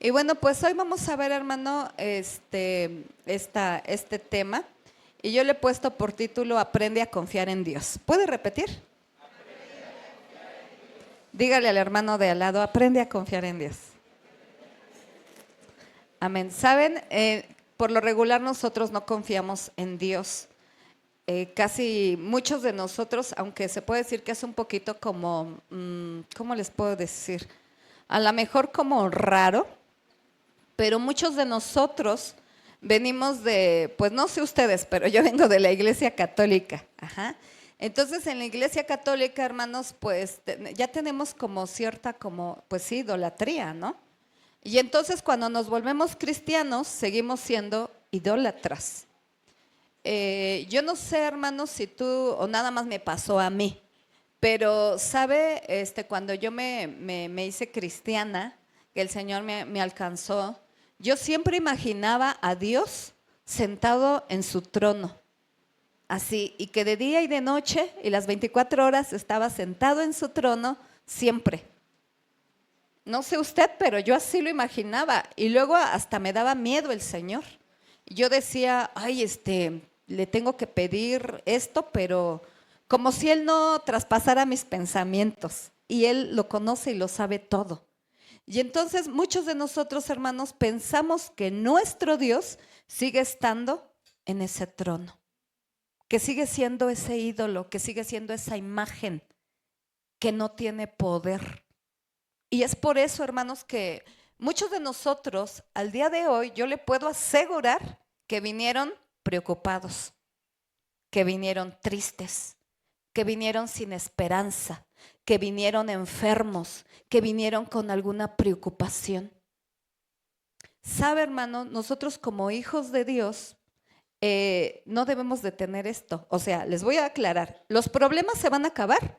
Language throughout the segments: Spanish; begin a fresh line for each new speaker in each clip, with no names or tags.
Y bueno, pues hoy vamos a ver, hermano, este tema. Y yo le he puesto por título Aprende a confiar en Dios. ¿Puede repetir? Dígale al hermano de al lado, aprende a confiar en Dios. Amén. ¿Saben? Por lo regular nosotros no confiamos en Dios. Casi muchos de nosotros, aunque se puede decir que es un poquito como, ¿cómo les puedo decir? A lo mejor como raro, pero muchos de nosotros venimos de, pues no sé ustedes, pero yo vengo de la Iglesia Católica. Ajá. Entonces en la Iglesia Católica, hermanos, pues ya tenemos como cierta, como, pues sí, idolatría, ¿no? Y entonces cuando nos volvemos cristianos, seguimos siendo idólatras. Yo no sé, hermanos, si tú, o nada más me pasó a mí, pero sabe, cuando yo me hice cristiana, que el Señor me alcanzó, yo siempre imaginaba a Dios sentado en su trono, así, y que de día y de noche y las 24 horas estaba sentado en su trono siempre. No sé usted, pero yo así lo imaginaba, y luego hasta me daba miedo el Señor. Yo decía, ay, le tengo que pedir esto, pero como si Él no traspasara mis pensamientos, y Él lo conoce y lo sabe todo. Y entonces muchos de nosotros, hermanos, pensamos que nuestro Dios sigue estando en ese trono, que sigue siendo ese ídolo, que sigue siendo esa imagen que no tiene poder. Y es por eso, hermanos, que muchos de nosotros al día de hoy, yo le puedo asegurar que vinieron preocupados, que vinieron tristes, que vinieron sin esperanza, que vinieron enfermos, que vinieron con alguna preocupación. Sabe, hermano, nosotros como hijos de Dios no debemos de tener esto. O sea, les voy a aclarar, ¿los problemas se van a acabar?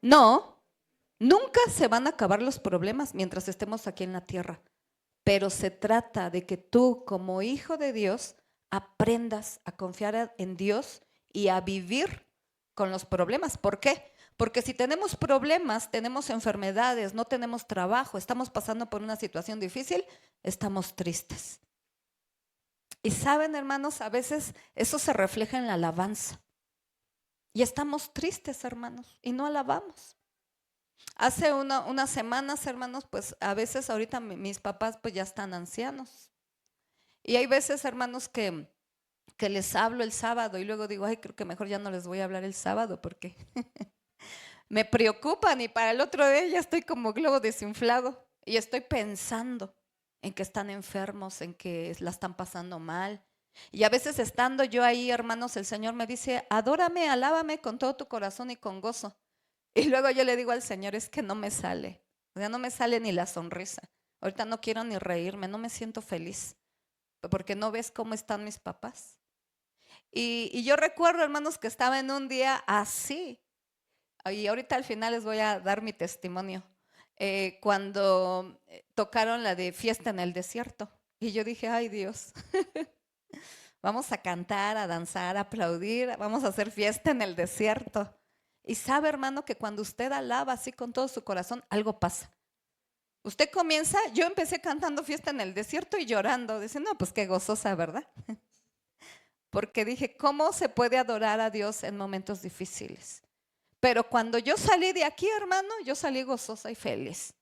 No, nunca se van a acabar los problemas mientras estemos aquí en la tierra. Pero se trata de que tú como hijo de Dios aprendas a confiar en Dios y a vivir con los problemas. ¿Por qué? Porque si tenemos problemas, tenemos enfermedades, no tenemos trabajo, estamos pasando por una situación difícil, estamos tristes. Y saben, hermanos, a veces eso se refleja en la alabanza. Y estamos tristes, hermanos, y no alabamos. Hace unas semanas, hermanos, pues a veces ahorita mis papás pues ya están ancianos. Y hay veces, hermanos, que les hablo el sábado y luego digo, ay, creo que mejor ya no les voy a hablar el sábado porque me preocupan y para el otro día ya estoy como globo desinflado y estoy pensando en que están enfermos, en que la están pasando mal. Y a veces estando yo ahí, hermanos, el Señor me dice, adórame, alábame con todo tu corazón y con gozo. Y luego yo le digo al Señor, es que no me sale, o sea, no me sale ni la sonrisa. Ahorita no quiero ni reírme, no me siento feliz, porque no ves cómo están mis papás. Y yo recuerdo, hermanos, que estaba en un día así, y ahorita al final les voy a dar mi testimonio, cuando tocaron la de Fiesta en el Desierto. Y yo dije, ay Dios, vamos a cantar, a danzar, a aplaudir, vamos a hacer fiesta en el desierto. Y sabe, hermano, que cuando usted alaba así con todo su corazón, algo pasa. Usted comienza, yo empecé cantando Fiesta en el Desierto y llorando, diciendo, no, pues qué gozosa, ¿verdad? Porque dije, ¿cómo se puede adorar a Dios en momentos difíciles? Pero cuando yo salí de aquí, hermano, yo salí gozosa y feliz.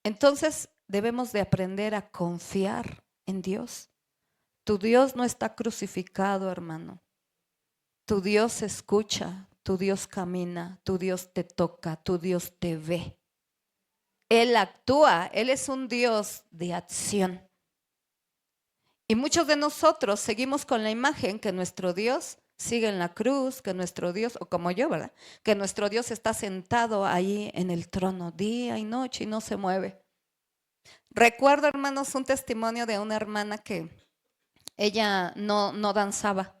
Entonces debemos de aprender a confiar en Dios. Tu Dios no está crucificado, hermano. Tu Dios escucha, tu Dios camina, tu Dios te toca, tu Dios te ve. Él actúa, Él es un Dios de acción. Y muchos de nosotros seguimos con la imagen que nuestro Dios sigue en la cruz, que nuestro Dios, o como yo, ¿verdad? Que nuestro Dios está sentado ahí en el trono día y noche y no se mueve. Recuerdo, hermanos, un testimonio de una hermana que ella no danzaba.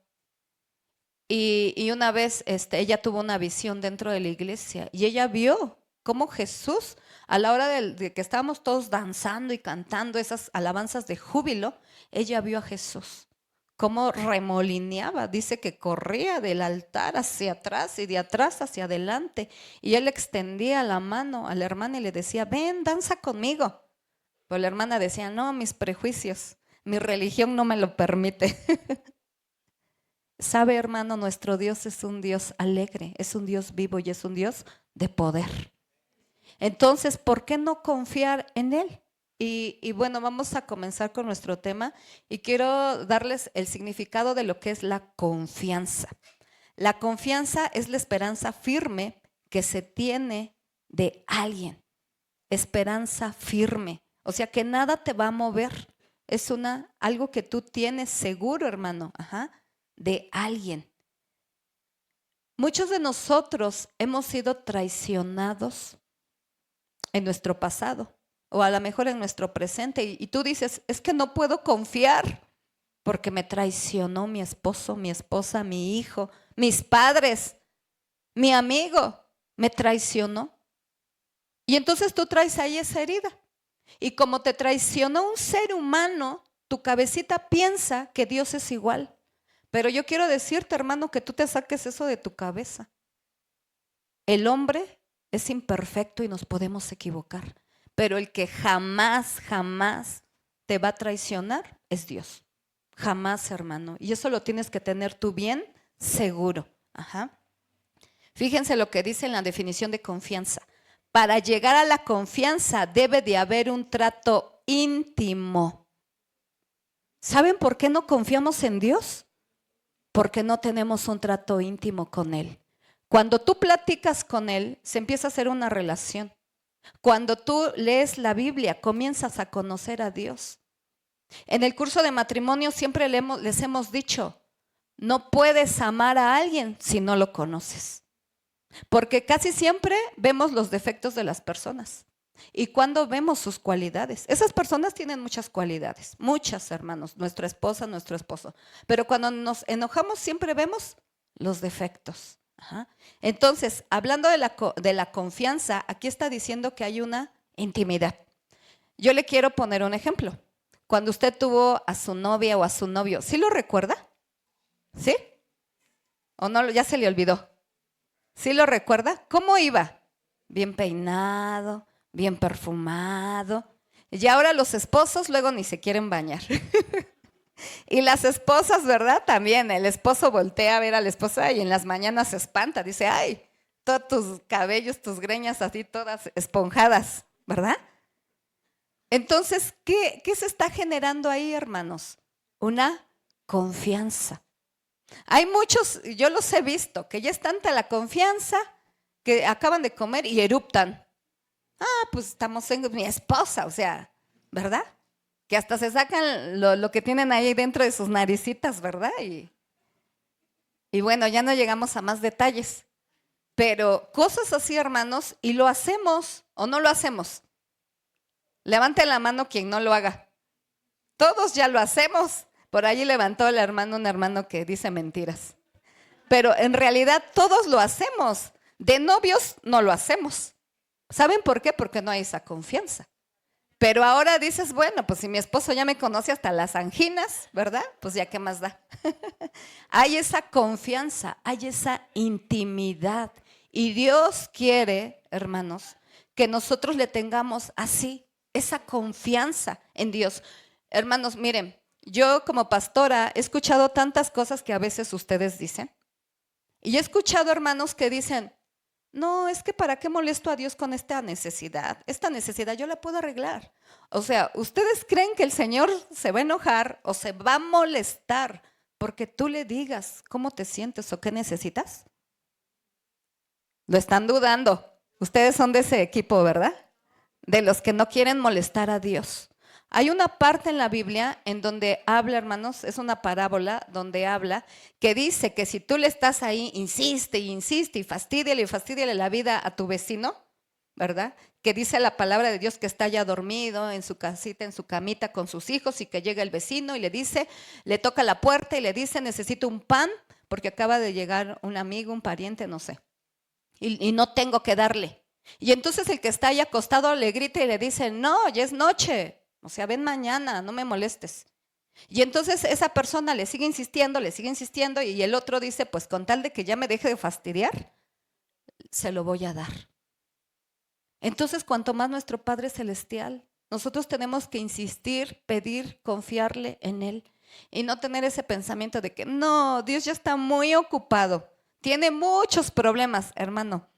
Y una vez ella tuvo una visión dentro de la iglesia y ella vio cómo Jesús, a la hora de que estábamos todos danzando y cantando esas alabanzas de júbilo, ella vio a Jesús, cómo remolineaba, dice que corría del altar hacia atrás y de atrás hacia adelante. Y él extendía la mano a la hermana y le decía, ven, danza conmigo. Pero la hermana decía, no, mis prejuicios, mi religión no me lo permite. Sabe, hermano, nuestro Dios es un Dios alegre, es un Dios vivo y es un Dios de poder. Entonces, ¿por qué no confiar en Él? Y bueno, vamos a comenzar con nuestro tema y quiero darles el significado de lo que es la confianza. La confianza es la esperanza firme que se tiene de alguien. Esperanza firme. O sea, que nada te va a mover. Es algo que tú tienes seguro, hermano, de alguien. Muchos de nosotros hemos sido traicionados en nuestro pasado o a lo mejor en nuestro presente y tú dices, es que no puedo confiar porque me traicionó mi esposo, mi esposa, mi hijo, mis padres, mi amigo, me traicionó. Y entonces tú traes ahí esa herida. Y como te traicionó un ser humano, tu cabecita piensa que Dios es igual. Pero yo quiero decirte, hermano, que tú te saques eso de tu cabeza. El hombre es imperfecto y nos podemos equivocar. Pero el que jamás, jamás te va a traicionar es Dios. Jamás, hermano. Y eso lo tienes que tener tú bien seguro. Fíjense lo que dice en la definición de confianza. Para llegar a la confianza debe de haber un trato íntimo. ¿Saben por qué no confiamos en Dios? Porque no tenemos un trato íntimo con Él. Cuando tú platicas con Él, se empieza a hacer una relación. Cuando tú lees la Biblia, comienzas a conocer a Dios. En el curso de matrimonio siempre les hemos dicho, no puedes amar a alguien si no lo conoces. Porque casi siempre vemos los defectos de las personas. ¿Y cuando vemos sus cualidades? Esas personas tienen muchas cualidades, muchas, hermanos, nuestra esposa, nuestro esposo. Pero cuando nos enojamos siempre vemos los defectos. Entonces, hablando de la confianza, aquí está diciendo que hay una intimidad. Yo le quiero poner un ejemplo. Cuando usted tuvo a su novia o a su novio, ¿sí lo recuerda? ¿Sí? ¿O no? Ya se le olvidó. ¿Sí lo recuerda? ¿Cómo iba? Bien peinado, bien perfumado. Y ahora los esposos luego ni se quieren bañar. Y las esposas, ¿verdad? También el esposo voltea a ver a la esposa y en las mañanas se espanta. Dice, ay, todos tus cabellos, tus greñas así todas esponjadas, ¿verdad? Entonces, ¿qué se está generando ahí, hermanos? Una confianza. Hay muchos, yo los he visto, que ya es tanta la confianza que acaban de comer y eruptan. Pues estamos en mi esposa, o sea, ¿verdad? Que hasta se sacan lo que tienen ahí dentro de sus naricitas, ¿verdad? Y bueno, ya no llegamos a más detalles. Pero cosas así, hermanos, y lo hacemos o no lo hacemos. Levante la mano quien no lo haga. Todos ya lo hacemos. Por allí levantó un hermano que dice mentiras. Pero en realidad todos lo hacemos. De novios no lo hacemos. ¿Saben por qué? Porque no hay esa confianza. Pero ahora dices, bueno, pues si mi esposo ya me conoce hasta las anginas, ¿verdad? Pues ya qué más da. Hay esa confianza, hay esa intimidad. Y Dios quiere, hermanos, que nosotros le tengamos así, esa confianza en Dios. Hermanos, miren, yo como pastora he escuchado tantas cosas que a veces ustedes dicen. Y he escuchado hermanos que dicen, no, es que ¿para qué molesto a Dios con esta necesidad? Esta necesidad yo la puedo arreglar. O sea, ¿ustedes creen que el Señor se va a enojar o se va a molestar porque tú le digas cómo te sientes o qué necesitas? Lo están dudando. Ustedes son de ese equipo, ¿verdad? De los que no quieren molestar a Dios. Hay una parte en la Biblia en donde habla, hermanos, es una parábola donde habla que dice que si tú le estás ahí, insiste y insiste y fastidiale la vida a tu vecino, ¿verdad? Que dice la palabra de Dios que está ya dormido en su casita, en su camita con sus hijos y que llega el vecino y le dice, le toca la puerta y le dice, necesito un pan porque acaba de llegar un amigo, un pariente, no sé, y no tengo que darle. Y entonces el que está ahí acostado le grita y le dice, no, ya es noche. O sea, ven mañana, no me molestes. Y entonces esa persona le sigue insistiendo y el otro dice, pues con tal de que ya me deje de fastidiar, se lo voy a dar. Entonces, cuanto más nuestro Padre Celestial Nosotros tenemos que insistir, pedir, confiarle en Él y no tener ese pensamiento de que no, Dios ya está muy ocupado, tiene muchos problemas, hermano.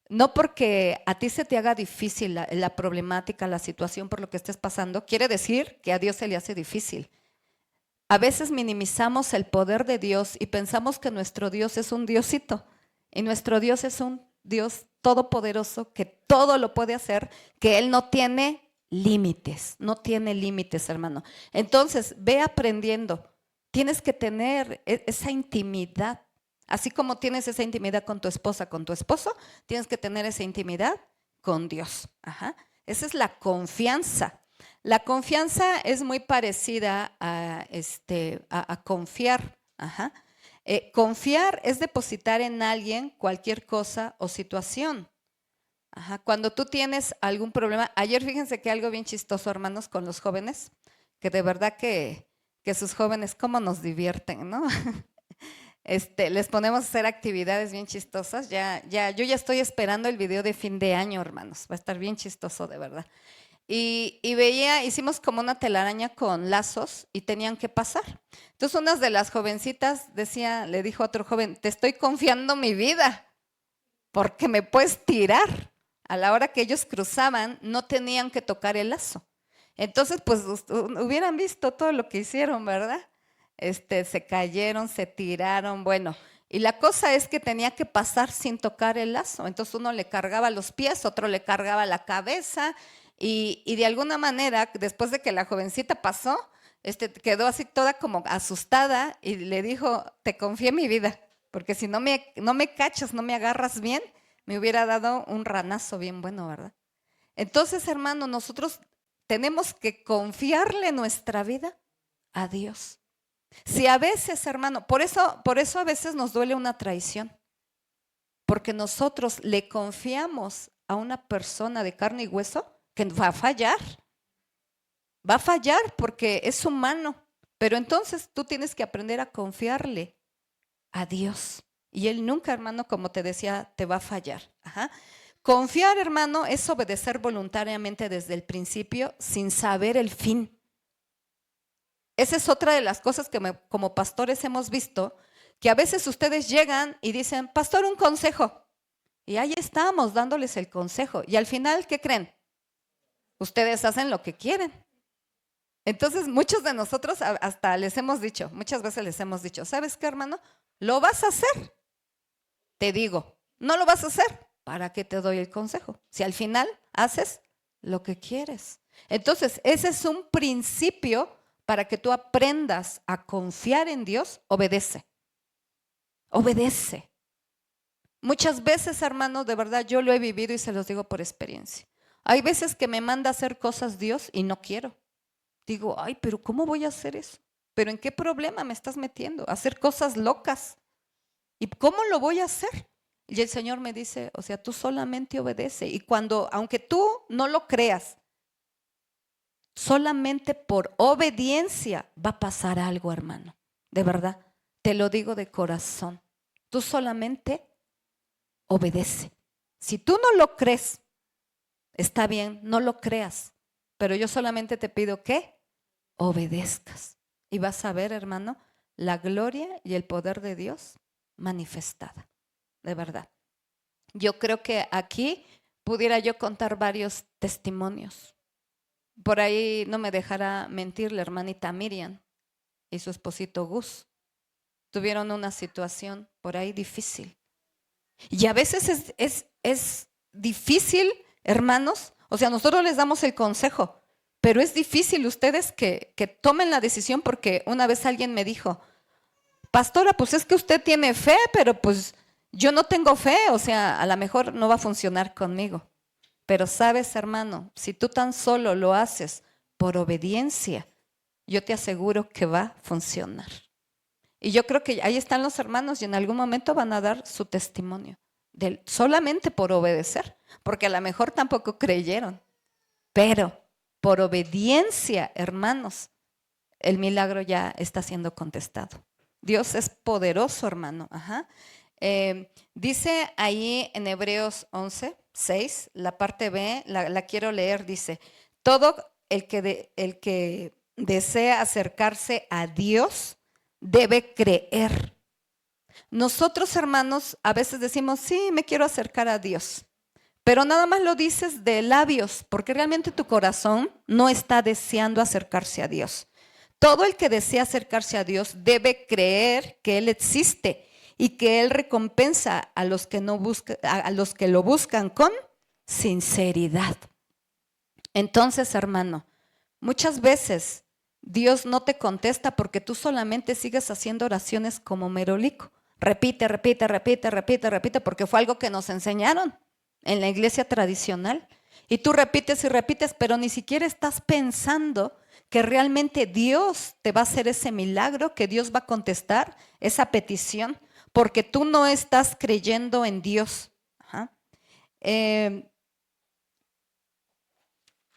No porque a ti se te haga difícil la problemática, la situación por lo que estés pasando, quiere decir que a Dios se le hace difícil. A veces minimizamos el poder de Dios y pensamos que nuestro Dios es un diosito y nuestro Dios es un Dios todopoderoso que todo lo puede hacer, que Él no tiene límites, hermano. Entonces, ve aprendiendo. Tienes que tener esa intimidad. Así como tienes esa intimidad con tu esposa, con tu esposo, tienes que tener esa intimidad con Dios. Ajá. Esa es la confianza. La confianza es muy parecida a confiar. Ajá. Confiar es depositar en alguien cualquier cosa o situación. Ajá. Cuando tú tienes algún problema, ayer fíjense que algo bien chistoso, hermanos, con los jóvenes, que de verdad que sus jóvenes cómo nos divierten, ¿no? Les ponemos a hacer actividades bien chistosas. Yo ya estoy esperando el video de fin de año, hermanos. Va a estar bien chistoso, de verdad. Y hicimos como una telaraña con lazos y tenían que pasar. Entonces una de las jovencitas le dijo a otro joven, te estoy confiando mi vida, porque me puedes tirar. A la hora que ellos cruzaban, no tenían que tocar el lazo. Entonces, pues hubieran visto todo lo que hicieron, ¿verdad? Se cayeron, se tiraron, bueno. Y la cosa es que tenía que pasar sin tocar el lazo. Entonces uno le cargaba los pies, otro le cargaba la cabeza. Y de alguna manera, después de que la jovencita pasó, quedó así toda como asustada y le dijo, te confié mi vida, porque si no me cachas, no me agarras bien, me hubiera dado un ranazo bien bueno, ¿verdad? Entonces, hermano, nosotros tenemos que confiarle nuestra vida a Dios. Si a veces, hermano, por eso a veces nos duele una traición, porque nosotros le confiamos a una persona de carne y hueso que va a fallar porque es humano, pero entonces tú tienes que aprender a confiarle a Dios y Él nunca, hermano, como te decía, te va a fallar. Ajá. Confiar, hermano, es obedecer voluntariamente desde el principio sin saber el fin. Esa es otra de las cosas que como pastores hemos visto, que a veces ustedes llegan y dicen, pastor, un consejo. Y ahí estamos dándoles el consejo. Y al final, ¿qué creen? Ustedes hacen lo que quieren. Entonces, muchos de nosotros hasta les hemos dicho, muchas veces les hemos dicho, ¿sabes qué, hermano? ¿Lo vas a hacer? Te digo, ¿no lo vas a hacer? ¿Para qué te doy el consejo? Si al final haces lo que quieres. Entonces, ese es un principio para que tú aprendas a confiar en Dios. Obedece. Obedece. Muchas veces, hermanos, de verdad yo lo he vivido y se los digo por experiencia. Hay veces que me manda a hacer cosas Dios y no quiero. Digo, ay, pero ¿cómo voy a hacer eso? ¿Pero en qué problema me estás metiendo? Hacer cosas locas. ¿Y cómo lo voy a hacer? Y el Señor me dice, o sea, tú solamente obedece. Y aunque tú no lo creas, solamente por obediencia va a pasar algo, hermano. De verdad, te lo digo de corazón. Tú solamente obedece. Si tú no lo crees, está bien, no lo creas. Pero yo solamente te pido que obedezcas. Y vas a ver, hermano, la gloria y el poder de Dios manifestada. De verdad. Yo creo que aquí pudiera yo contar varios testimonios. Por ahí no me dejará mentir la hermanita Miriam y su esposito Gus. Tuvieron una situación por ahí difícil. Y a veces es difícil, hermanos. O sea, nosotros les damos el consejo, pero es difícil ustedes que tomen la decisión, porque una vez alguien me dijo, pastora, pues es que usted tiene fe, pero pues yo no tengo fe, o sea, a lo mejor no va a funcionar conmigo. Pero sabes, hermano, si tú tan solo lo haces por obediencia, yo te aseguro que va a funcionar. Y yo creo que ahí están los hermanos y en algún momento van a dar su testimonio, solamente por obedecer, porque a lo mejor tampoco creyeron, pero por obediencia, hermanos, el milagro ya está siendo contestado. Dios es poderoso, hermano. Ajá. Dice ahí en Hebreos 11:6, la parte B, la quiero leer, dice, Todo el que desea acercarse a Dios debe creer. Nosotros, hermanos, a veces decimos, sí, me quiero acercar a Dios, pero nada más lo dices de labios, porque realmente tu corazón no está deseando acercarse a Dios. Todo el que desea acercarse a Dios debe creer que Él existe y que Él recompensa a los que lo buscan con sinceridad. Entonces, hermano, muchas veces Dios no te contesta porque tú solamente sigues haciendo oraciones como merolico. Repite, repite, repite, repite, repite, porque fue algo que nos enseñaron en la iglesia tradicional. Y tú repites y repites, pero ni siquiera estás pensando que realmente Dios te va a hacer ese milagro, que Dios va a contestar esa petición, porque tú no estás creyendo en Dios. Ajá.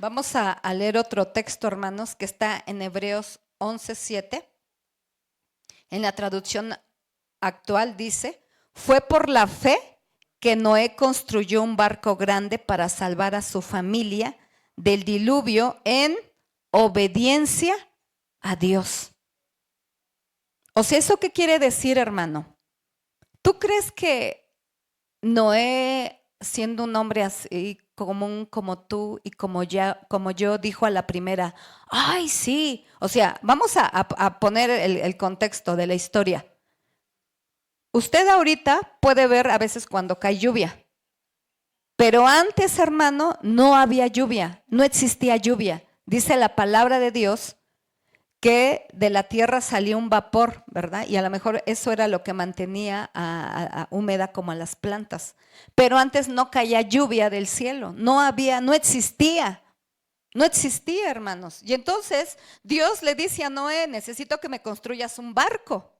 Vamos a leer otro texto, hermanos, que está en Hebreos 11:7. En la traducción actual dice, fue por la fe que Noé construyó un barco grande para salvar a su familia del diluvio en obediencia a Dios. O sea, ¿eso qué quiere decir, hermano? ¿Tú crees que Noé, siendo un hombre así común como tú y como yo, dijo a la primera, ay, sí? O sea, vamos a poner el contexto de la historia. Usted ahorita puede ver a veces cuando cae lluvia, pero antes, hermano, no había lluvia, no existía lluvia. Dice la palabra de Dios que de la tierra salía un vapor, ¿verdad? Y a lo mejor eso era lo que mantenía húmeda como a las plantas. Pero antes no caía lluvia del cielo, no existía, hermanos. Y entonces Dios le dice a Noé, necesito que me construyas un barco,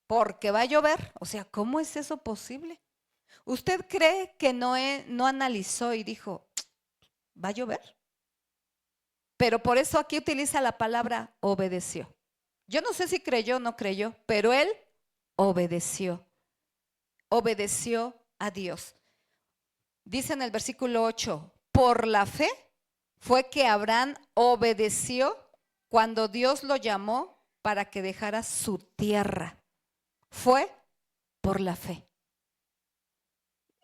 porque va a llover. O sea, ¿cómo es eso posible? ¿Usted cree que Noé no analizó y dijo, va a llover? Pero por eso aquí utiliza la palabra obedeció. Yo no sé si creyó o no creyó, pero él obedeció. Obedeció a Dios. Dice en el versículo 8, por la fe fue que Abraham obedeció cuando Dios lo llamó para que dejara su tierra. Fue por la fe.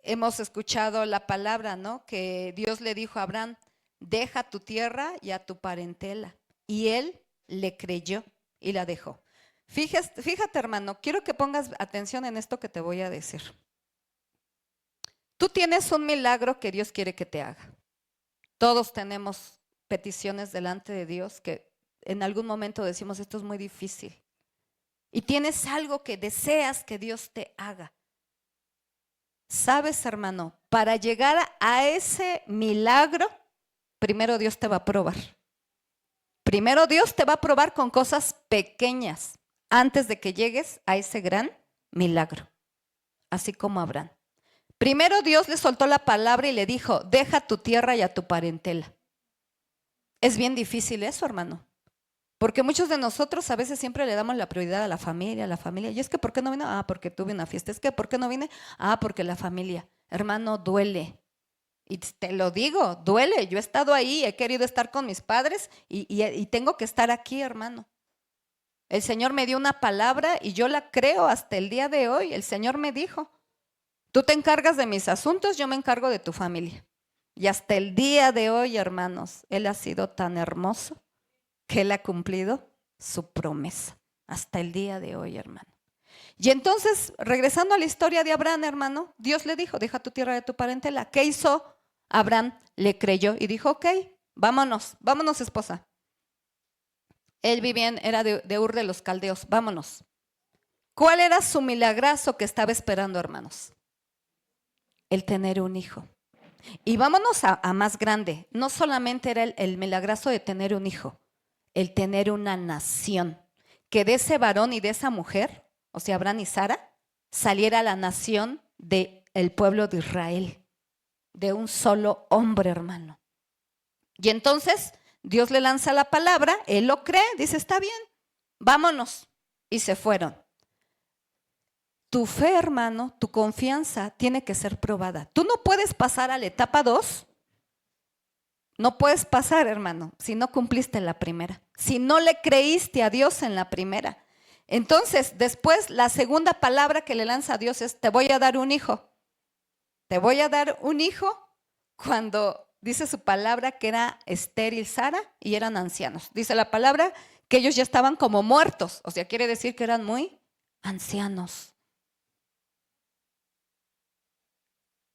Hemos escuchado la palabra, ¿no? Que Dios le dijo a Abraham, deja tu tierra y a tu parentela. Y él le creyó y la dejó. Fíjate, hermano, quiero que pongas atención en esto que te voy a decir. Tú tienes un milagro que Dios quiere que te haga. Todos tenemos peticiones delante de Dios que en algún momento decimos, esto es muy difícil. Y tienes algo que deseas que Dios te haga. Sabes, hermano, para llegar a ese milagro, primero Dios te va a probar. Primero Dios te va a probar con cosas pequeñas antes de que llegues a ese gran milagro. Así como Abraham. Primero Dios le soltó la palabra y le dijo, deja tu tierra y a tu parentela. Es bien difícil eso, hermano. Porque muchos de nosotros a veces siempre le damos la prioridad a la familia. Y es que ¿por qué no vine? Ah, porque tuve una fiesta. Es que ¿por qué no vine? Ah, porque la familia. Hermano, duele. Y te lo digo, duele. Yo he estado ahí, he querido estar con mis padres y tengo que estar aquí, hermano. El Señor me dio una palabra y yo la creo hasta el día de hoy. El Señor me dijo, tú te encargas de mis asuntos, yo me encargo de tu familia. Y hasta el día de hoy, hermanos, Él ha sido tan hermoso que Él ha cumplido su promesa. Hasta el día de hoy, hermano. Y entonces, regresando a la historia de Abraham, hermano, Dios le dijo, deja tu tierra de tu parentela. ¿Qué hizo? Abraham le creyó y dijo, ok, vámonos, esposa. Él vivía, era de Ur de los Caldeos, vámonos. ¿Cuál era su milagrazo que estaba esperando, hermanos? El tener un hijo. Y vámonos a más grande. No solamente era el milagrazo de tener un hijo, el tener una nación. Que de ese varón y de esa mujer, o sea, Abraham y Sara, saliera la nación del pueblo de Israel. De un solo hombre, hermano. Y entonces Dios le lanza la palabra, él lo cree, dice, está bien, vámonos. Y se fueron. Tu fe, hermano, tu confianza tiene que ser probada. Tú no puedes pasar a la etapa 2 No puedes pasar, hermano, si no cumpliste la primera, si no le creíste a Dios en la primera. Entonces, después, la segunda palabra que le lanza a Dios es: te voy a dar un hijo. Te voy a dar un hijo, cuando dice su palabra que era estéril Sara y eran ancianos. Dice la palabra que ellos ya estaban como muertos, o sea, quiere decir que eran muy ancianos.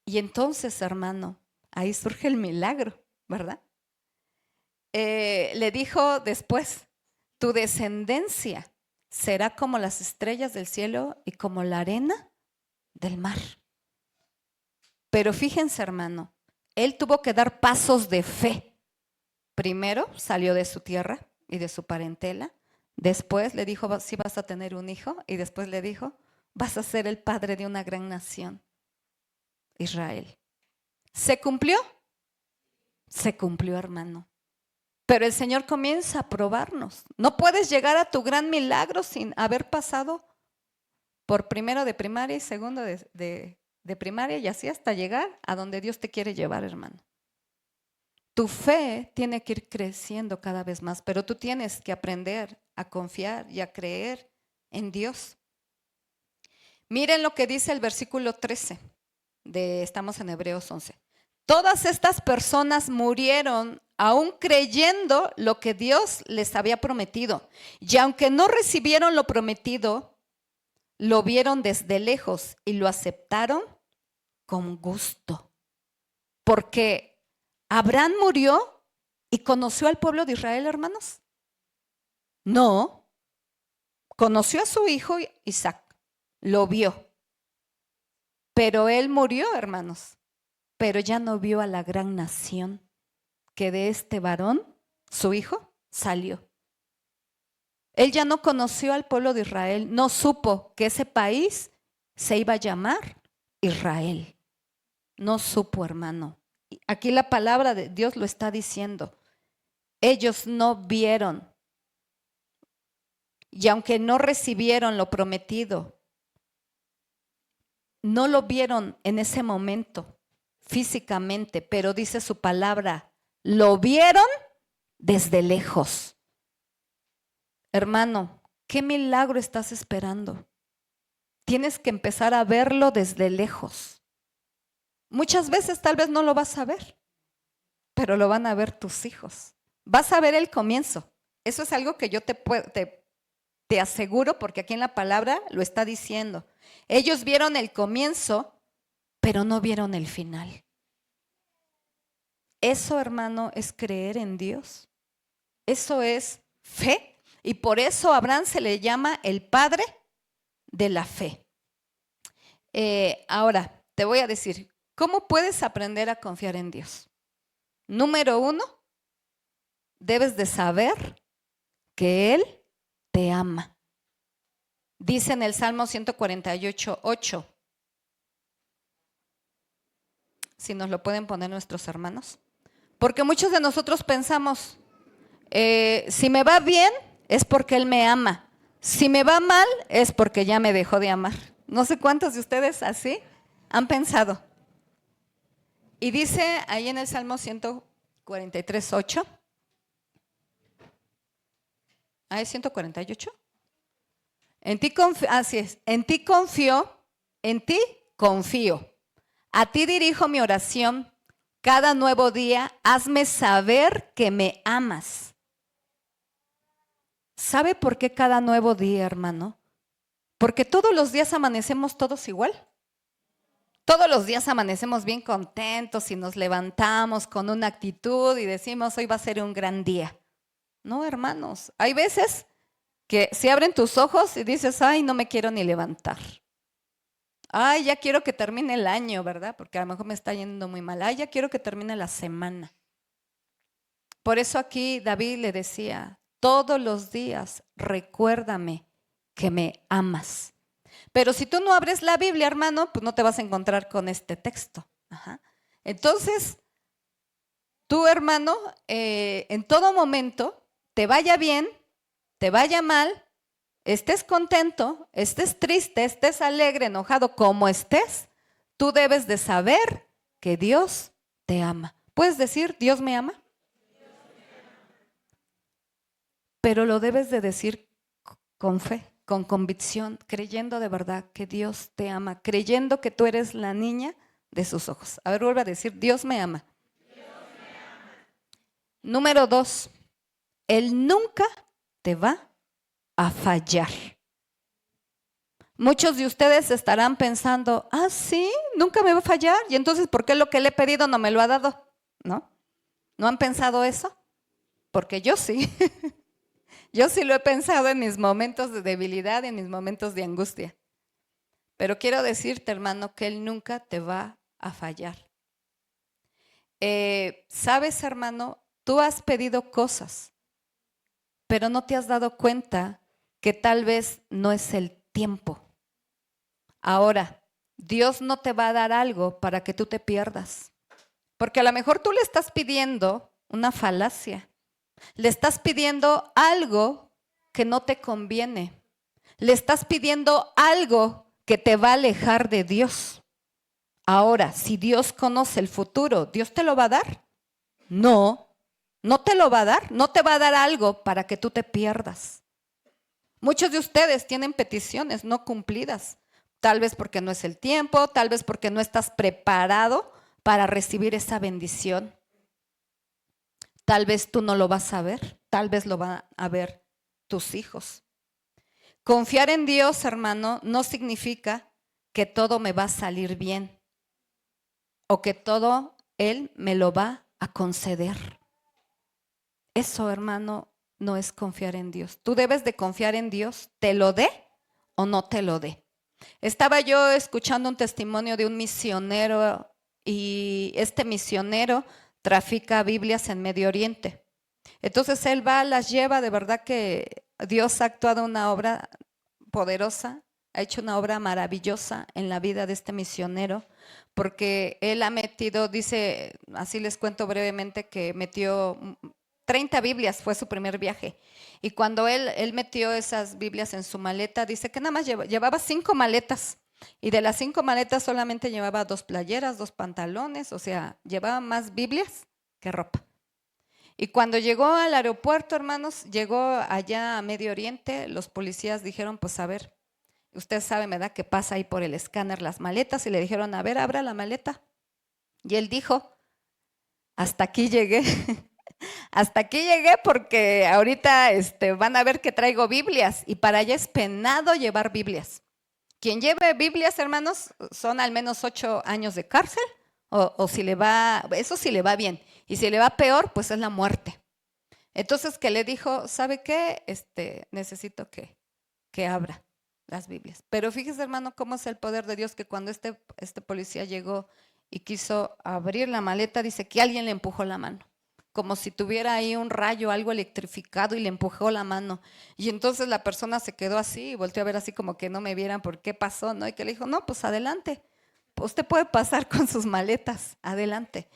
Y entonces, hermano, ahí surge el milagro, ¿verdad? Le dijo después: tu descendencia será como las estrellas del cielo y como la arena del mar. Pero fíjense, hermano, él tuvo que dar pasos de fe. Primero salió de su tierra y de su parentela. Después le dijo: sí, vas a tener un hijo. Y después le dijo: vas a ser el padre de una gran nación, Israel. ¿Se cumplió? Se cumplió, hermano. Pero el Señor comienza a probarnos. No puedes llegar a tu gran milagro sin haber pasado por primero de primaria y segundo de primaria, y así hasta llegar a donde Dios te quiere llevar, hermano. Tu fe tiene que ir creciendo cada vez más, pero tú tienes que aprender a confiar y a creer en Dios. Miren lo que dice el versículo 13 estamos en Hebreos 11. Todas estas personas murieron aún creyendo lo que Dios les había prometido. Y aunque no recibieron lo prometido, lo vieron desde lejos y lo aceptaron con gusto. Porque Abraham murió y conoció al pueblo de Israel, hermanos. No, conoció a su hijo Isaac, lo vio. Pero él murió, hermanos. Pero ya no vio a la gran nación que de este varón, su hijo, salió. Él ya no conoció al pueblo de Israel, no supo que ese país se iba a llamar Israel. No supo, hermano. Aquí la palabra de Dios lo está diciendo. Ellos no vieron, y aunque no recibieron lo prometido, no lo vieron en ese momento físicamente, pero dice su palabra, lo vieron desde lejos. Hermano, ¿qué milagro estás esperando? Tienes que empezar a verlo desde lejos. Muchas veces tal vez no lo vas a ver, pero lo van a ver tus hijos. Vas a ver el comienzo. Eso es algo que yo te aseguro, porque aquí en la palabra lo está diciendo. Ellos vieron el comienzo, pero no vieron el final. Eso, hermano, es creer en Dios. Eso es fe. Y por eso a Abraham se le llama el padre de la fe. Ahora, te voy a decir, ¿cómo puedes aprender a confiar en Dios? Número 1, debes de saber que Él te ama. Dice en el Salmo 148:8. Si nos lo pueden poner nuestros hermanos. Porque muchos de nosotros pensamos, si me va bien es porque Él me ama. Si me va mal es porque ya me dejó de amar. No sé cuántos de ustedes así han pensado. Y dice ahí en el Salmo 143:8. ¿Es 148? Así es. En ti confío, en ti confío. A ti dirijo mi oración. Cada nuevo día, hazme saber que me amas. ¿Sabe por qué cada nuevo día, hermano? Porque todos los días amanecemos todos igual. Todos los días amanecemos bien contentos y nos levantamos con una actitud y decimos, hoy va a ser un gran día. No, hermanos, hay veces que se abren tus ojos y dices, ay, no me quiero ni levantar. Ay, ya quiero que termine el año, ¿verdad? Porque a lo mejor me está yendo muy mal. Ay, ya quiero que termine la semana. Por eso aquí David le decía, todos los días recuérdame que me amas. Pero si tú no abres la Biblia, hermano, pues no te vas a encontrar con este texto. Ajá. Entonces, tú, hermano, en todo momento, te vaya bien, te vaya mal, estés contento, estés triste, estés alegre, enojado, como estés, tú debes de saber que Dios te ama. ¿Puedes decir, Dios me ama? pero lo debes de decir con fe, con convicción, creyendo de verdad que Dios te ama, creyendo que tú eres la niña de sus ojos. A ver, vuelve a decir, Dios me ama. Número 2, Él nunca te va a fallar. Muchos de ustedes estarán pensando, sí, nunca me va a fallar, y entonces, ¿por qué lo que le he pedido no me lo ha dado? ¿No? ¿No han pensado eso? Porque yo sí. Yo sí lo he pensado en mis momentos de debilidad, en mis momentos de angustia. Pero quiero decirte, hermano, que Él nunca te va a fallar. ¿Sabes, hermano? Tú has pedido cosas, pero no te has dado cuenta que tal vez no es el tiempo. Ahora, Dios no te va a dar algo para que tú te pierdas. Porque a lo mejor tú le estás pidiendo una falacia. Le estás pidiendo algo que no te conviene. Le estás pidiendo algo que te va a alejar de Dios. Ahora, si Dios conoce el futuro, ¿Dios te lo va a dar? No, no te lo va a dar. No te va a dar algo para que tú te pierdas. Muchos de ustedes tienen peticiones no cumplidas. Tal vez porque no es el tiempo, tal vez porque no estás preparado para recibir esa bendición. Tal vez tú no lo vas a ver, tal vez lo van a ver tus hijos. Confiar en Dios, hermano, no significa que todo me va a salir bien o que todo Él me lo va a conceder. Eso, hermano, no es confiar en Dios. Tú debes de confiar en Dios, te lo dé o no te lo dé. Estaba yo escuchando un testimonio de un misionero y este misionero trafica Biblias en Medio Oriente. Entonces él va, las lleva, de verdad que Dios ha actuado una obra poderosa, ha hecho una obra maravillosa en la vida de este misionero, porque él ha metido, dice, así les cuento brevemente, que metió 30 Biblias, fue su primer viaje. Y cuando él metió esas Biblias en su maleta, dice que nada más llevaba 5 maletas. Y de las 5 maletas solamente llevaba 2 playeras, 2 pantalones, o sea, llevaba más Biblias que ropa. Y cuando llegó al aeropuerto, hermanos, llegó allá a Medio Oriente, los policías dijeron, pues a ver, usted sabe, ¿verdad?, que pasa ahí por el escáner las maletas, y le dijeron, a ver, abra la maleta. Y él dijo, hasta aquí llegué. Hasta aquí llegué porque ahorita van a ver que traigo Biblias y para allá es penado llevar Biblias. Quien lleve Biblias, hermanos, son al menos 8 años de cárcel o si le va, eso sí le va bien. Y si le va peor, pues es la muerte. Entonces que le dijo, ¿sabe qué? Necesito que abra las Biblias. Pero fíjese, hermano, cómo es el poder de Dios, que cuando este policía llegó y quiso abrir la maleta, dice que alguien le empujó la mano, como si tuviera ahí un rayo, algo electrificado, y le empujó la mano. Y entonces la persona se quedó así y volteó a ver así como que no me vieran por qué pasó, ¿no? Y que le dijo, no, pues adelante, usted puede pasar con sus maletas, adelante.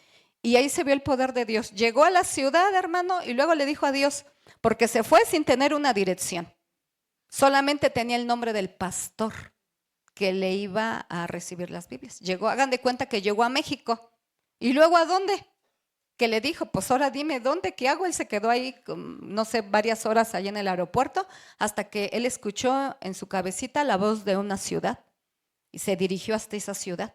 Y ahí se vio el poder de Dios. Llegó a la ciudad, hermano, y luego le dijo a Dios, porque se fue sin tener una dirección. Solamente tenía el nombre del pastor que le iba a recibir las Biblias. Llegó, hagan de cuenta que llegó a México. ¿Y luego a dónde? Que le dijo, pues ahora dime dónde, ¿qué hago? Él se quedó ahí, no sé, varias horas allá en el aeropuerto, hasta que él escuchó en su cabecita la voz de una ciudad y se dirigió hasta esa ciudad.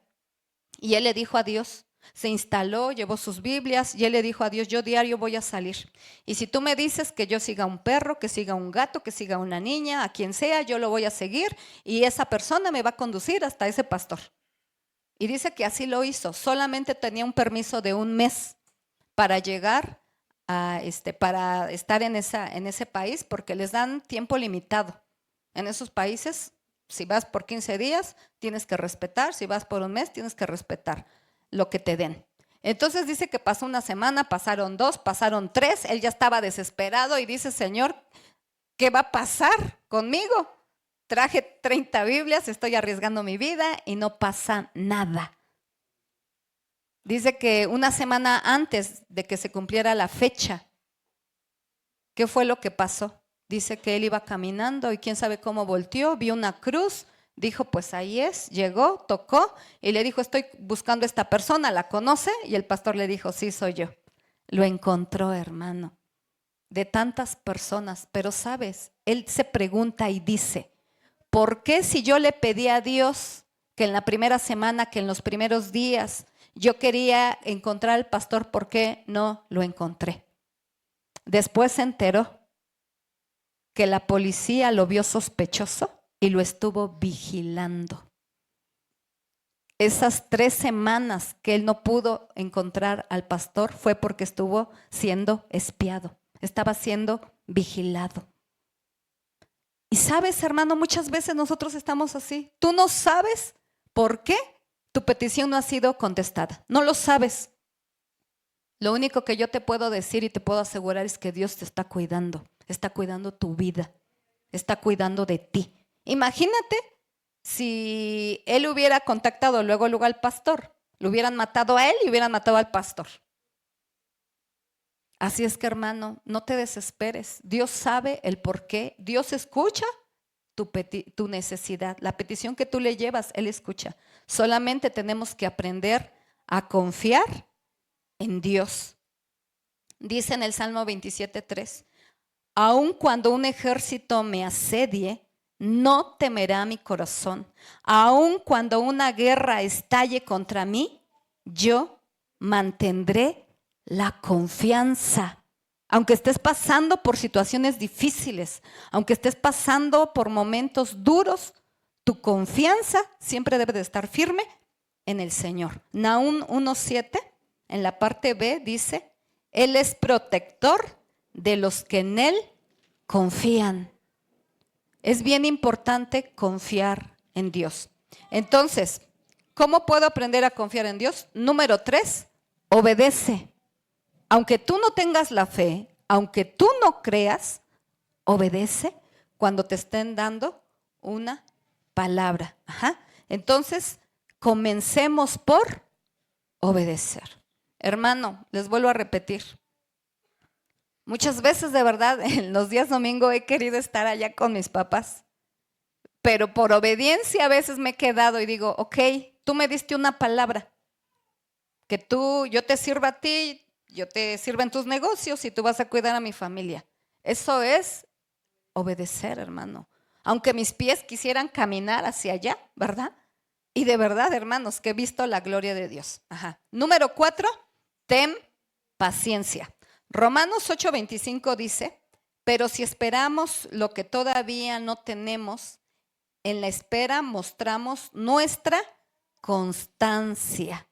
Y él le dijo a Dios, se instaló, llevó sus Biblias y él le dijo a Dios, yo diario voy a salir. Y si tú me dices que yo siga un perro, que siga un gato, que siga una niña, a quien sea, yo lo voy a seguir y esa persona me va a conducir hasta ese pastor. Y dice que así lo hizo, solamente tenía un permiso de 1 mes para llegar para estar en ese país, porque les dan tiempo limitado. En esos países, si vas por 15 días, tienes que respetar, si vas por 1 mes, tienes que respetar lo que te den. Entonces dice que pasó 1 semana, pasaron 2, pasaron 3, él ya estaba desesperado y dice, Señor, ¿qué va a pasar conmigo? Traje 30 Biblias, estoy arriesgando mi vida y no pasa nada. Dice que 1 semana antes de que se cumpliera la fecha, ¿qué fue lo que pasó? Dice que él iba caminando y quién sabe cómo volteó, vio una cruz, dijo, pues ahí es, llegó, tocó y le dijo, estoy buscando a esta persona, ¿la conoce? Y el pastor le dijo, sí, soy yo. Lo encontró, hermano. de tantas personas, pero sabes, él se pregunta y dice, ¿por qué si yo le pedí a Dios que en la primera semana, que en los primeros días yo quería encontrar al pastor, por qué no lo encontré? Después se enteró que la policía lo vio sospechoso y lo estuvo vigilando. Esas 3 semanas que él no pudo encontrar al pastor fue porque estuvo siendo espiado, estaba siendo vigilado. Y sabes, hermano, muchas veces nosotros estamos así. Tú no sabes por qué tu petición no ha sido contestada. No lo sabes. Lo único que yo te puedo decir y te puedo asegurar es que Dios te está cuidando tu vida, está cuidando de ti. Imagínate si él hubiera contactado luego al pastor, lo hubieran matado a él y hubieran matado al pastor. Así es que, hermano, no te desesperes. Dios sabe el por qué. Dios escucha tu necesidad. La petición que tú le llevas, Él escucha. Solamente tenemos que aprender a confiar en Dios. Dice en el Salmo 27:3, aun cuando un ejército me asedie, no temerá mi corazón. Aun cuando una guerra estalle contra mí, yo mantendré la confianza. Aunque estés pasando por situaciones difíciles, aunque estés pasando por momentos duros, tu confianza siempre debe de estar firme en el Señor. Nahum 1:7, en la parte B, dice, Él es protector de los que en Él confían. Es bien importante confiar en Dios. Entonces, ¿cómo puedo aprender a confiar en Dios? Número 3, obedece. Aunque tú no tengas la fe, aunque tú no creas, obedece cuando te estén dando una palabra. Entonces, comencemos por obedecer. Hermano, les vuelvo a repetir. Muchas veces, de verdad, en los días domingo he querido estar allá con mis papás, pero por obediencia a veces me he quedado y digo, ok, tú me diste una palabra, que yo te sirva a ti, yo te sirvo en tus negocios y tú vas a cuidar a mi familia. Eso es obedecer, hermano. Aunque mis pies quisieran caminar hacia allá, ¿verdad? Y de verdad, hermanos, que he visto la gloria de Dios. Número 4, ten paciencia. Romanos 8:25 dice, pero si esperamos lo que todavía no tenemos, en la espera mostramos nuestra constancia.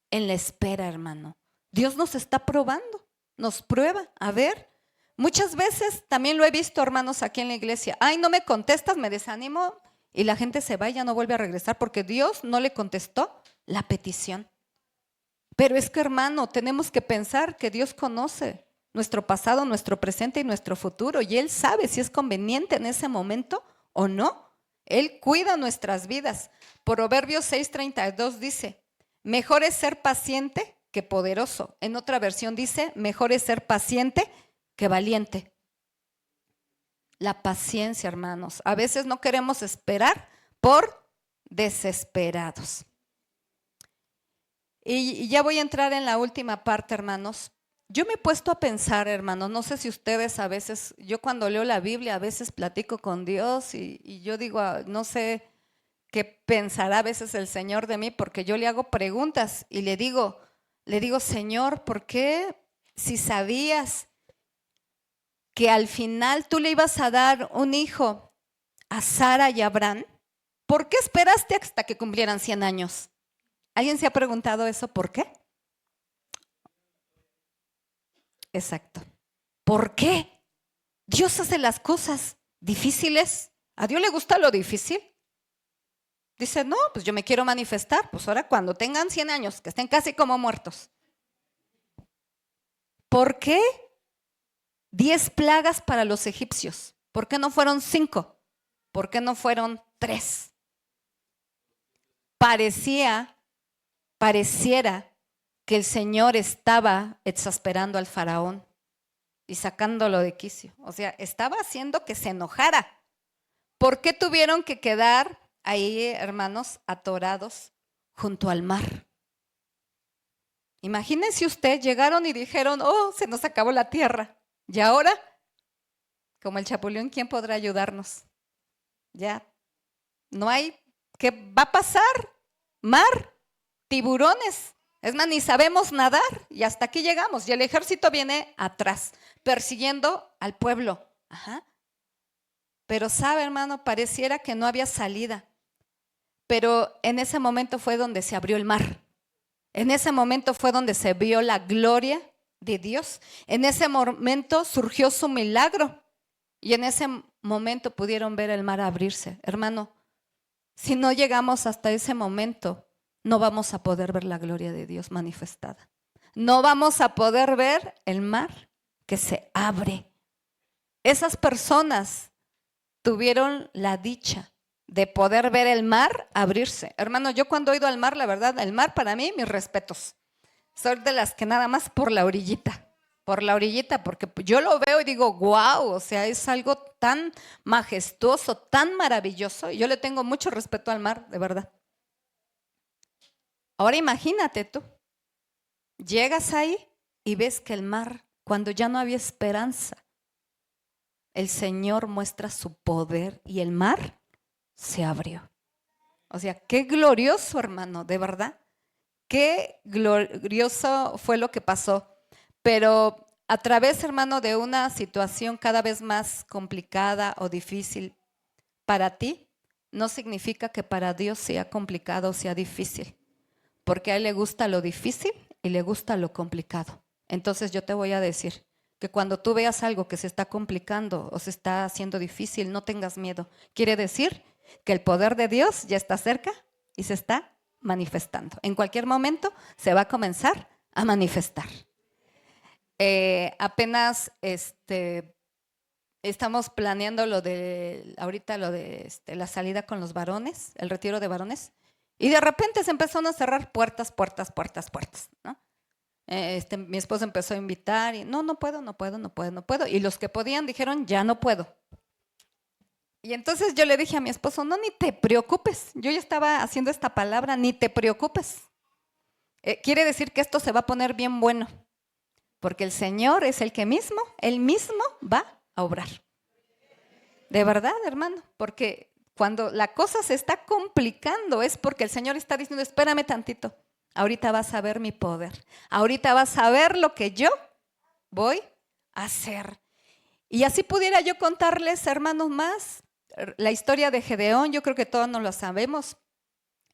En la espera, hermano. Dios nos está probando, nos prueba. A ver, muchas veces también lo he visto, hermanos, aquí en la iglesia. Ay, no me contestas, me desanimo y la gente se va y ya no vuelve a regresar porque Dios no le contestó la petición. Pero es que, hermano, tenemos que pensar que Dios conoce nuestro pasado, nuestro presente y nuestro futuro y Él sabe si es conveniente en ese momento o no. Él cuida nuestras vidas. Proverbios 6:32 dice, mejor es ser paciente que poderoso. En otra versión dice, mejor es ser paciente que valiente. La paciencia, hermanos. A veces no queremos esperar por desesperados. Y ya voy a entrar en la última parte, hermanos. Yo me he puesto a pensar, hermanos, no sé si ustedes a veces, yo cuando leo la Biblia a veces platico con Dios y yo digo, no sé qué pensará a veces el Señor de mí, porque yo le hago preguntas y le digo, Señor, ¿por qué si sabías que al final tú le ibas a dar un hijo a Sara y a Abraham, ¿por qué esperaste hasta que cumplieran 100 años? ¿Alguien se ha preguntado eso? ¿Por qué? Exacto. ¿Por qué? Dios hace las cosas difíciles. ¿A Dios le gusta lo difícil? Dice, no, pues yo me quiero manifestar. Pues ahora cuando tengan 100 años, que estén casi como muertos. ¿Por qué 10 plagas para los egipcios? ¿Por qué no fueron 5? ¿Por qué no fueron 3? Pareciera que el Señor estaba exasperando al faraón y sacándolo de quicio. O sea, estaba haciendo que se enojara. ¿Por qué tuvieron que quedar ahí, hermanos, atorados junto al mar? Imagínense usted, llegaron y dijeron, oh, se nos acabó la tierra. Y ahora, como el Chapulín, ¿quién podrá ayudarnos? Ya no hay. ¿Qué va a pasar? Mar, tiburones. Es más, ni sabemos nadar y hasta aquí llegamos. Y el ejército viene atrás, persiguiendo al pueblo. Ajá. Pero sabe, hermano, pareciera que no había salida. Pero en ese momento fue donde se abrió el mar. En ese momento fue donde se vio la gloria de Dios. En ese momento surgió su milagro. Y en ese momento pudieron ver el mar abrirse. Hermano, si no llegamos hasta ese momento, no vamos a poder ver la gloria de Dios manifestada. No vamos a poder ver el mar que se abre. Esas personas tuvieron la dicha de poder ver el mar abrirse. Hermano, yo cuando he ido al mar, la verdad, el mar para mí, mis respetos. Soy de las que nada más por la orillita, porque yo lo veo y digo, wow, o sea, es algo tan majestuoso, tan maravilloso, y yo le tengo mucho respeto al mar, de verdad. Ahora imagínate tú, llegas ahí y ves que el mar, cuando ya no había esperanza, el Señor muestra su poder y el mar se abrió. O sea, qué glorioso, hermano, de verdad. Qué glorioso fue lo que pasó. Pero a través, hermano, de una situación cada vez más complicada o difícil para ti, no significa que para Dios sea complicado o sea difícil. Porque a Él le gusta lo difícil y le gusta lo complicado. Entonces yo te voy a decir que cuando tú veas algo que se está complicando o se está haciendo difícil, no tengas miedo. Quiere decir que el poder de Dios ya está cerca y se está manifestando. En cualquier momento se va a comenzar a manifestar. Apenas estamos planeando ahorita lo de la salida con los varones, el retiro de varones, y de repente se empezaron a cerrar puertas, ¿no? Mi esposo empezó a invitar y no puedo. Y los que podían dijeron, ya no puedo. Y entonces yo le dije a mi esposo, no, ni te preocupes. Yo ya estaba haciendo esta palabra, ni te preocupes. Quiere decir que esto se va a poner bien bueno. Porque el Señor es el que Él mismo va a obrar. De verdad, hermano, porque cuando la cosa se está complicando es porque el Señor está diciendo, espérame tantito, ahorita vas a ver mi poder, ahorita vas a ver lo que yo voy a hacer. Y así pudiera yo contarles, hermanos, más la historia de Gedeón. Yo creo que todos nos lo sabemos.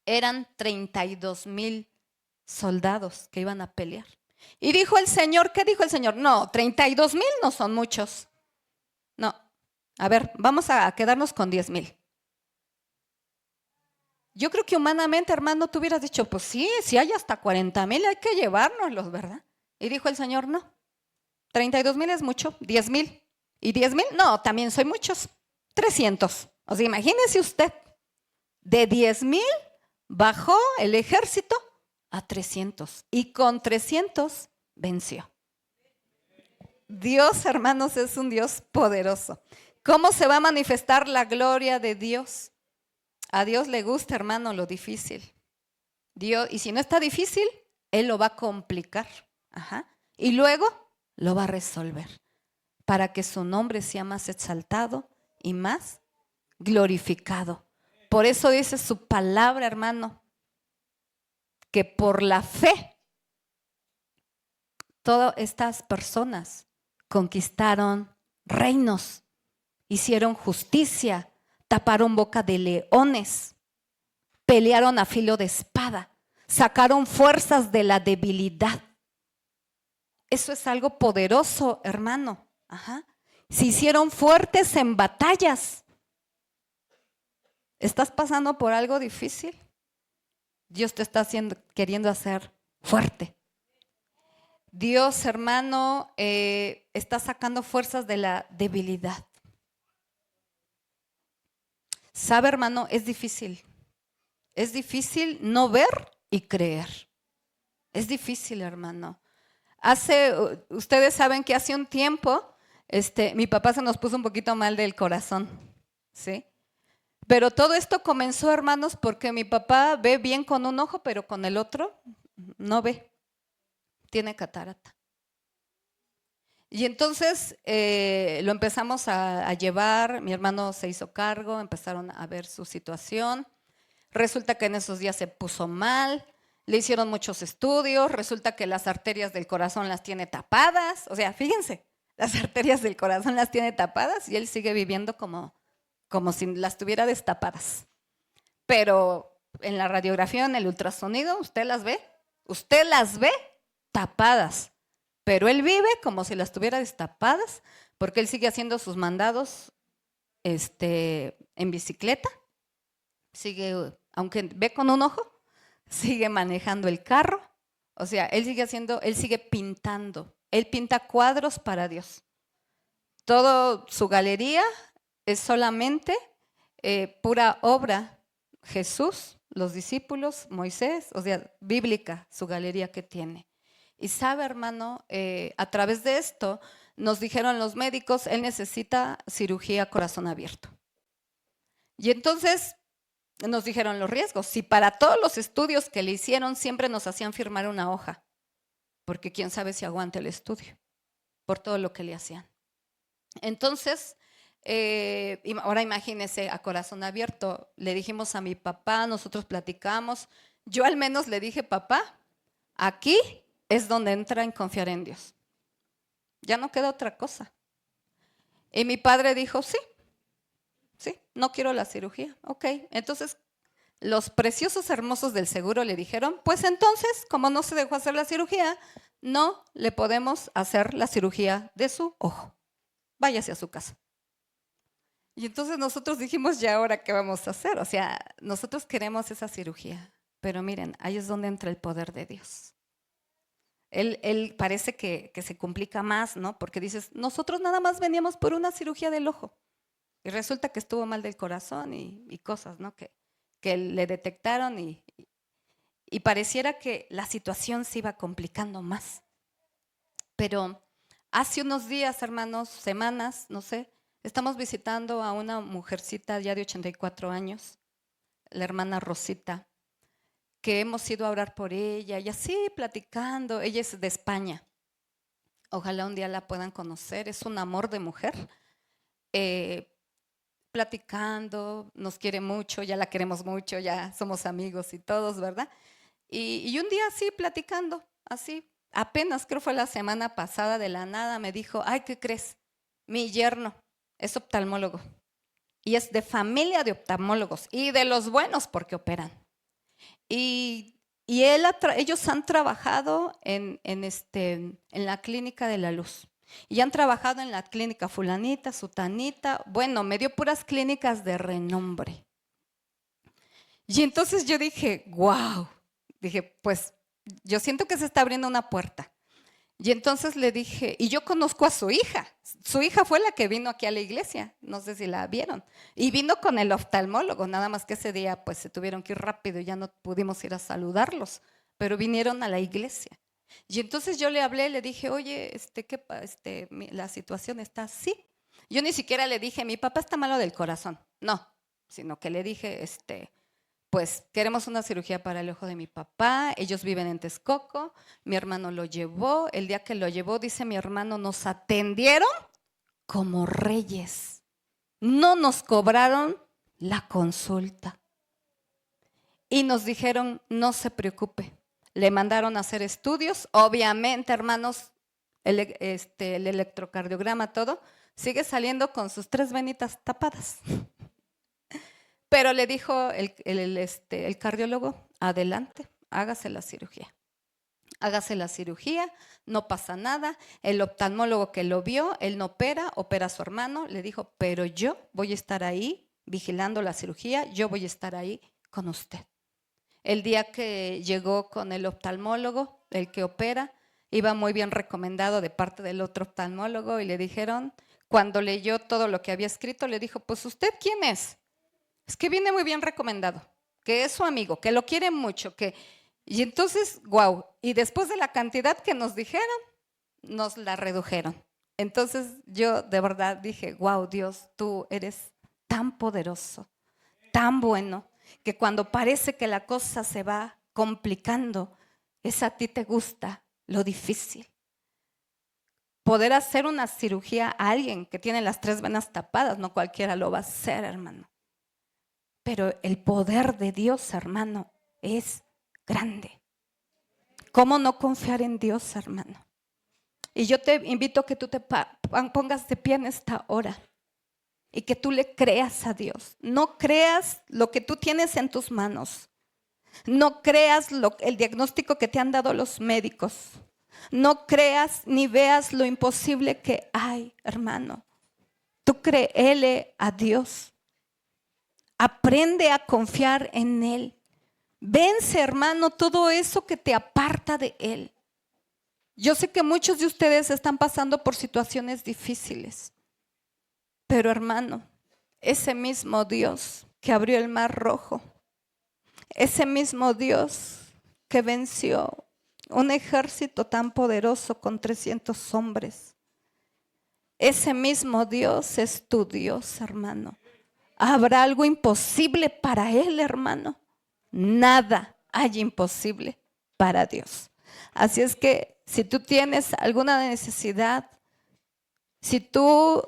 Eran 32,000 soldados que iban a pelear. Y dijo el Señor, ¿qué dijo el Señor? No, 32,000 no son muchos. No, a ver, vamos a quedarnos con 10,000. Yo creo que humanamente, hermano, tú hubieras dicho, pues sí, si hay hasta 40,000, hay que llevárnoslos, ¿verdad? Y dijo el Señor, no, 32,000 es mucho, 10,000. ¿Y 10,000? No, también soy muchos, 300. O sea, imagínese usted, de 10,000 bajó el ejército a 300 y con 300 venció. Dios, hermanos, es un Dios poderoso. ¿Cómo se va a manifestar la gloria de Dios? A Dios le gusta, hermano, lo difícil. Dios, y si no está difícil, Él lo va a complicar. Ajá. Y luego lo va a resolver para que su nombre sea más exaltado y más glorificado. Por eso dice su palabra, hermano, que por la fe todas estas personas conquistaron reinos, hicieron justicia, taparon boca de leones, pelearon a filo de espada, sacaron fuerzas de la debilidad. Eso es algo poderoso, hermano. Ajá. Se hicieron fuertes en batallas. ¿Estás pasando por algo difícil? Dios te está queriendo hacer fuerte. Dios, hermano, está sacando fuerzas de la debilidad. ¿Sabe, hermano? Es difícil. Es difícil no ver y creer. Es difícil, hermano. Ustedes saben que hace un tiempo, mi papá se nos puso un poquito mal del corazón, ¿sí? Pero todo esto comenzó, hermanos, porque mi papá ve bien con un ojo, pero con el otro no ve. Tiene catarata. Y entonces lo empezamos a llevar, mi hermano se hizo cargo, empezaron a ver su situación. Resulta que en esos días se puso mal, le hicieron muchos estudios, resulta que las arterias del corazón las tiene tapadas, o sea, fíjense, las arterias del corazón las tiene tapadas y él sigue viviendo como si las tuviera destapadas. Pero en la radiografía, en el ultrasonido, usted las ve tapadas, pero él vive como si las tuviera destapadas, porque él sigue haciendo sus mandados en bicicleta, sigue, aunque ve con un ojo, sigue manejando el carro, o sea, él sigue pintando, él pinta cuadros para Dios. Todo su galería es solamente pura obra. Jesús, los discípulos, Moisés, o sea, bíblica su galería que tiene. Y sabe, hermano, a través de esto nos dijeron los médicos, él necesita cirugía corazón abierto. Y entonces nos dijeron los riesgos. Si para todos los estudios que le hicieron siempre nos hacían firmar una hoja, porque quién sabe si aguanta el estudio, por todo lo que le hacían. Entonces, ahora imagínese a corazón abierto, le dijimos a mi papá, nosotros platicamos, yo al menos le dije, papá, aquí es donde entra en confiar en Dios. Ya no queda otra cosa. Y mi padre dijo, sí, no quiero la cirugía. Ok, entonces los preciosos hermosos del seguro le dijeron, pues entonces, como no se dejó hacer la cirugía, no le podemos hacer la cirugía de su ojo. Váyase a su casa. Y entonces nosotros dijimos, ¿ya ahora qué vamos a hacer? O sea, nosotros queremos esa cirugía, pero miren, ahí es donde entra el poder de Dios. Él parece que se complica más, ¿no? Porque dices, nosotros nada más veníamos por una cirugía del ojo. Y resulta que estuvo mal del corazón y cosas, ¿no? Que le detectaron y pareciera que la situación se iba complicando más. Pero hace unos días, hermanos, semanas, no sé, estamos visitando a una mujercita ya de 84 años, la hermana Rosita, que hemos ido a orar por ella y así platicando. Ella es de España. Ojalá un día la puedan conocer. Es un amor de mujer. Platicando, nos quiere mucho, ya la queremos mucho, ya somos amigos y todos, ¿verdad? Y un día así platicando, así, apenas creo fue la semana pasada de la nada, me dijo, ay, ¿qué crees? Mi yerno es oftalmólogo y es de familia de oftalmólogos y de los buenos porque operan. Y ellos han trabajado en la Clínica de la Luz. Y han trabajado en la clínica fulanita, sutanita, bueno, me dio puras clínicas de renombre. Y entonces yo dije, wow, dije, pues yo siento que se está abriendo una puerta. Y entonces le dije, y yo conozco a su hija fue la que vino aquí a la iglesia, no sé si la vieron, y vino con el oftalmólogo, nada más que ese día pues se tuvieron que ir rápido y ya no pudimos ir a saludarlos, pero vinieron a la iglesia. Y entonces yo le hablé, le dije, oye, la situación está así. Yo ni siquiera le dije, mi papá está malo del corazón, no, sino que le dije, pues queremos una cirugía para el ojo de mi papá, ellos viven en Texcoco, mi hermano lo llevó, el día que lo llevó, dice mi hermano, nos atendieron como reyes, no nos cobraron la consulta y nos dijeron, no se preocupe, le mandaron a hacer estudios, obviamente hermanos, el electrocardiograma, todo, sigue saliendo con sus 3 venitas tapadas. Pero le dijo el cardiólogo, adelante, hágase la cirugía. Hágase la cirugía, no pasa nada. El oftalmólogo que lo vio, él no opera, opera a su hermano, le dijo, pero yo voy a estar ahí vigilando la cirugía, yo voy a estar ahí con usted. El día que llegó con el oftalmólogo, el que opera, iba muy bien recomendado de parte del otro oftalmólogo y le dijeron, cuando leyó todo lo que había escrito, le dijo, pues ¿usted quién es? Es que viene muy bien recomendado, que es su amigo, que lo quiere mucho, y entonces, wow, y después de la cantidad que nos dijeron, nos la redujeron. Entonces yo de verdad dije, wow, Dios, tú eres tan poderoso, tan bueno, que cuando parece que la cosa se va complicando, es a ti te gusta lo difícil. poder hacer una cirugía a alguien que tiene las 3 venas tapadas. No cualquiera lo va a hacer, hermano. Pero el poder de Dios, hermano, es grande. ¿Cómo no confiar en Dios, hermano? Y yo te invito a que tú te pongas de pie en esta hora y que tú le creas a Dios. No creas lo que tú tienes en tus manos. No creas el diagnóstico que te han dado los médicos. No creas ni veas lo imposible que hay, hermano. Tú créele a Dios. Aprende a confiar en Él. Vence, hermano, todo eso que te aparta de Él. Yo sé que muchos de ustedes están pasando por situaciones difíciles, pero hermano, ese mismo Dios que abrió el mar rojo, ese mismo Dios que venció un ejército tan poderoso con 300 hombres, ese mismo Dios es tu Dios, hermano. ¿Habrá algo imposible para Él, hermano? Nada hay imposible para Dios. Así es que si tú tienes alguna necesidad, si tú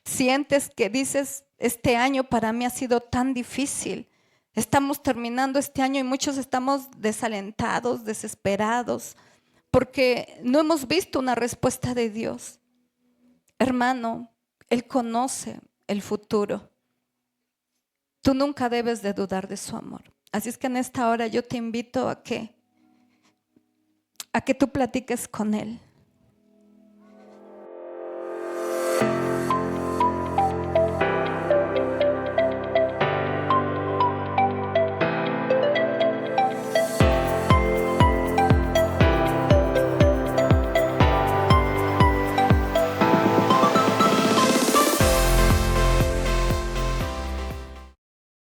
sientes que dices, este año para mí ha sido tan difícil, estamos terminando este año y muchos estamos desalentados, desesperados, porque no hemos visto una respuesta de Dios. Hermano, Él conoce el futuro. Tú nunca debes de dudar de su amor. Así es que en esta hora yo te invito a que tú platiques con Él.